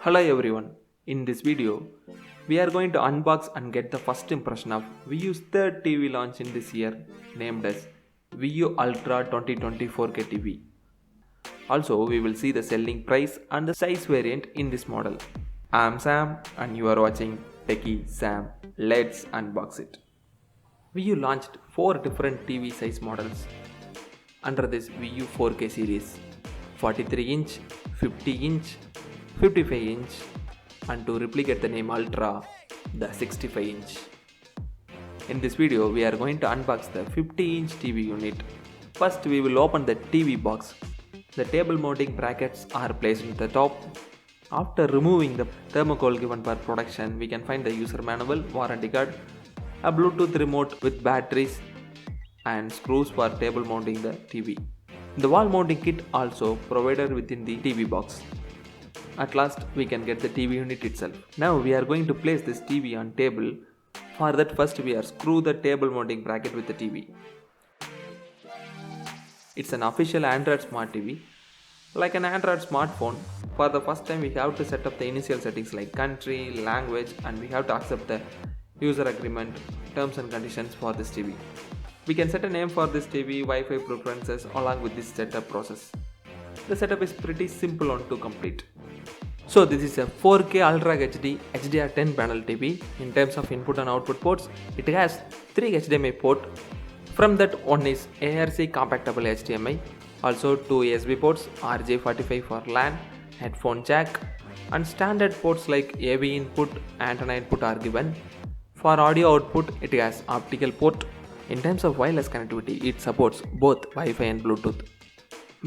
Hello everyone, in this video, we are going to unbox and get the first impression of VU's third TV launch in this year named as VU Ultra 2024 4K TV. Also, we will see the selling price and the size variant in this model. I am Sam and you are watching TECHiE Sam. Let's unbox it. VU launched 4 different TV size models under this VU 4K series: 43-inch, 50-inch, 55-inch, and to replicate the name Ultra, the 65-inch. In this video, we are going to unbox the 50-inch TV unit. First, we will open the TV box. The table mounting brackets are placed at the top. After removing the thermocol given for production, we can find the user manual, warranty card, a Bluetooth remote with batteries, and screws for table mounting the TV. The wall mounting kit also provided within the TV box. At last, we can get the TV unit itself. Now we are going to place this TV on table. For that, first we are screw the table mounting bracket with the TV. It's an official Android Smart TV. Like an Android smartphone, for the first time we have to set up the initial settings like country, language, and we have to accept the user agreement, terms and conditions for this TV. We can set a name for this TV, Wi-Fi preferences along with this setup process. The setup is pretty simple to complete. So this is a 4K Ultra HD HDR 10 panel TV. In terms of input and output ports, it has 3 HDMI ports. From that, one is ARC compatible HDMI, also 2 USB ports, RJ45 for LAN, headphone jack, and standard ports like AV input, antenna input are given. For audio output, it has optical port. In terms of wireless connectivity, it supports both Wi-Fi and Bluetooth.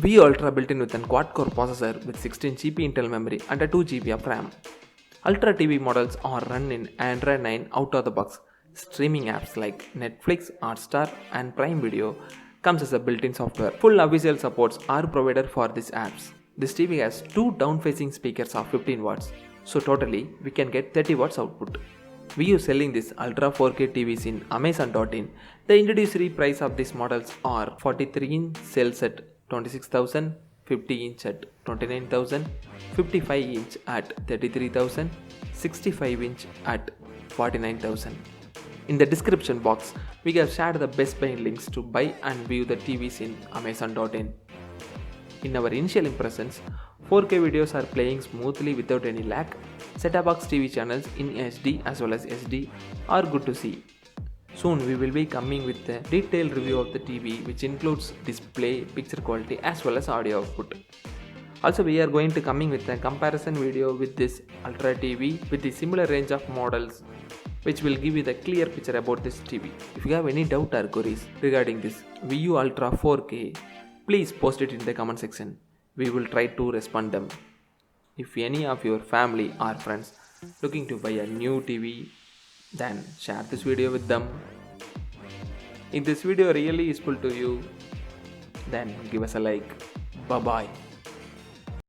VU Ultra built in with a quad-core processor with 16GB internal memory and a 2GB of RAM. Ultra TV models are run in Android 9 out of the box. Streaming apps like Netflix, Hotstar, and Prime Video comes as a built-in software. Full official supports are provided for these apps. This TV has 2 down-facing speakers of 15 watts, so totally we can get 30 watts output. VU selling this Ultra 4K TVs in Amazon.in. The introductory price of these models are 43-inch sells at 26,000, 50-inch at 29,000, 55-inch at 33,000, 65-inch at 49,000. In the description box, we have shared the best buying links to buy and view the TVs in Amazon.in. In our initial impressions, 4K videos are playing smoothly without any lag. Set-top box TV channels in HD as well as SD are good to see. Soon we will be coming with a detailed review of the TV which includes display, picture quality as well as audio output. Also we are going to coming with a comparison video with this Ultra TV with the similar range of models which will give you the clear picture about this TV. If you have any doubt or queries regarding this VU Ultra 4K, please post it in the comment section. We will try to respond them. If any of your family or friends looking to buy a new TV, then share this video with them. If this video really useful to you, then give us a like. Bye bye.